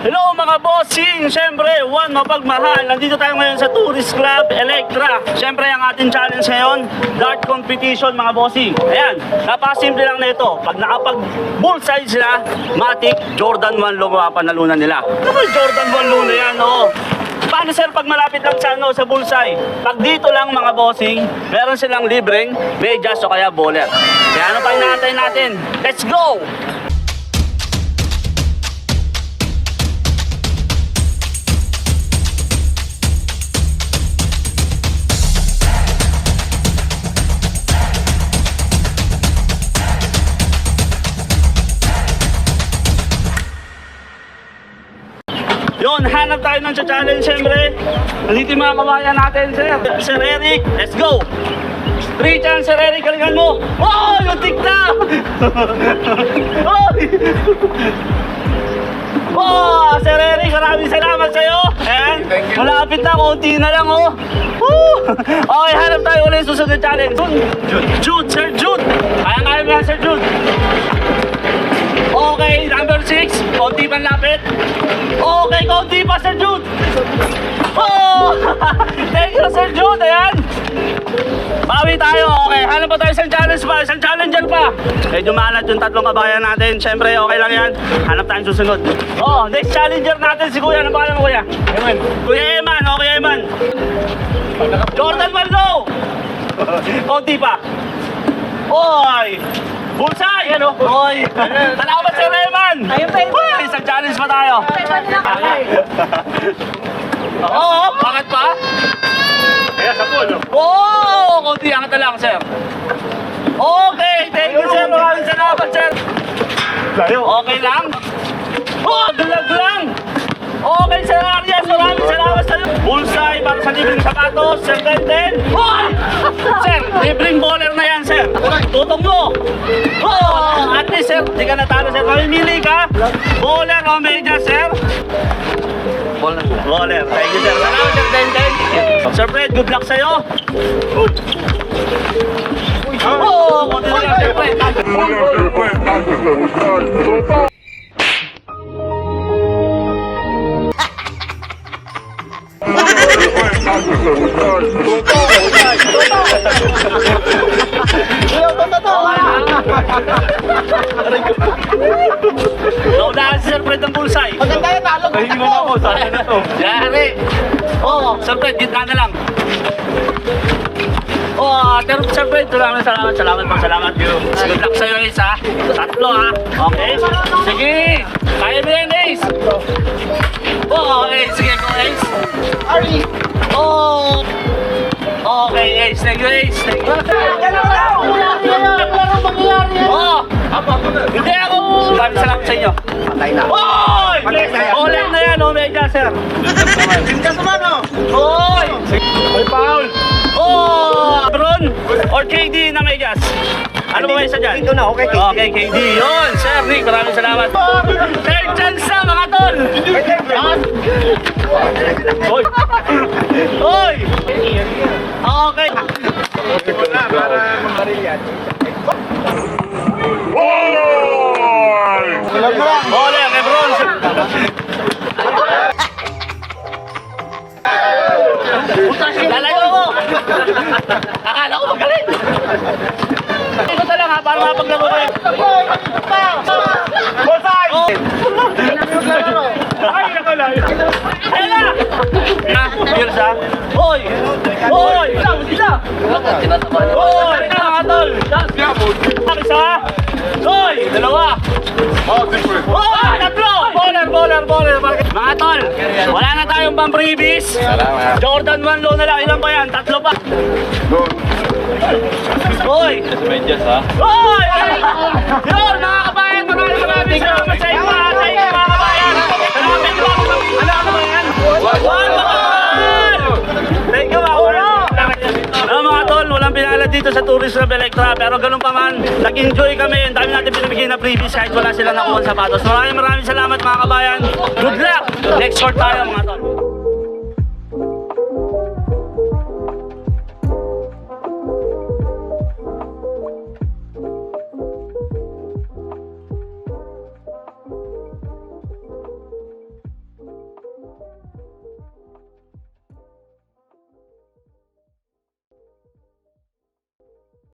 Hello mga bossing! Siyempre, one mapagmahal. Nandito tayo ngayon sa Tourist Club Electra. Siyempre, ang ating challenge ngayon, dart competition mga bossing. Ayan, napasimple lang na ito. Pag nakapag-bullseye sila, matik, Jordan 1 logo panalunan nila. Ano Jordan 1 logo na yan, oo? Paano sir pag malapit lang sa, sa bullseye? Pag dito lang mga bossing, meron silang libreng medyas o kaya bowler. Kaya ano pa inaantay natin? Let's go! Yun, hanap tayo ng challenge siyempre. Nandito yung mga kabayan natin, sir. Sir Eric, let's go! 3 chance, Sir Eric, galingan mo! Oh, yung tikta! Oh, Sir Eric, maraming salamat sa'yo. And malapit na, konti na lang, oh. Okay, hanap tayo ulit susunod challenge. Jude, Sir Jude. Kaya mo yan, Sir Jude. Okay, number 6, konti pa lapit. Okay, konti pa, Sir Jude. Oh! Thank you, Sir Jude. Ayan. Bawi tayo. Okay, hanap pa tayo isang challenge pa. Isang challenger pa. Medyo malat yung tatlong kabayan natin. Siyempre, okay lang yan. Hanap tayong susunod. Oh, next challenger natin si Kuya. Ano pangalan mo, Kuya? Eman. Kuya Eman. Okay, Eman. Jordan 1 low. Konti pa. Oy! Bullseye! Ano? Oy! Salamat, Sir Eman! Ayun pa yun. Isang challenge pa tayo. Oo, bakit pa? Kaya sa puno. Oo, konti angat na lang, sir. Okay, thank you, sir. Maraming salamat, sir. Okay lang? Oh, dulag lang. Okay, Sir Arias, maraming salamat sa iyo. Bullseye para sa libreng sapatos, Sir Tenten. Hoy! Sir, libreng bowler na yan, sir. Tutong mo. Oh, at least, sir, di ka natalo, sir. Mamimili ka. Bowler o media, sir? Bowler. Thank you, sir. Salamat, Sir Tenten. Sir Fred, good luck sa'yo. Oh, konti na lang, Sir Fred. Naunahan si Sir Fred ng bullseye. Maganda yan, talo. Kahiman ako, sana na to. Yari. Oo, Sir Fred, gitna na lang. Oh, pero Sir Fred, salamat. Good luck sa'yo, Ace, ha? Tatlo, ha? Okay? Sige! Kaya mo yan, Ace! Oh, Ace. Sige, go, Ace. Ari. Oh! Okay, Ace. Thank you, Ace. Oh! Hindi ako! Maraming salamat sa inyo. Patay na. Oy! Online na yan, Omega, sir. Pinkas naman, oh. Oy! May foul! Oh! Bron or KD na Megas? Ano ba isa dyan? Ito na, okay, KD. Okay, KD. Yun, Sir Nick, maraming salamat. Third chance na, mga tol! Oy! Oy! Okay. Ole, Lebron! Lalayo ko! Akala ko magaling! Ikot na lang ha, para mapaglaro kayo. Bullseye! Ay, nakalayo. Ayun na! Here's ha. Hoy! Hoy! Sila! Hoy! Ito mga tol! Isa! Hoy! Dalawa! Oh! Tatlo! Bowler! Mga tol! Wala na tayong pang-freebies. Jordan 1 low na lang. Ilan pa yan? Tatlo pa. Hoy! Medyas ha? Hoy! Yun! Mga kabayan! Maraming salamat sa inyo mga kabayan! Salamat lang! Ano ba yan? Thank you mga kabayan! Mga tol, walang pinalad dito sa Tourist Club Electra. Pero ganun pa man, nag-enjoy kami. Ang dami natin pinibigay na freebies kahit wala silang nakuha sa sapatos. Maraming salamat mga kabayan. Good luck! Next short tayo mga tol.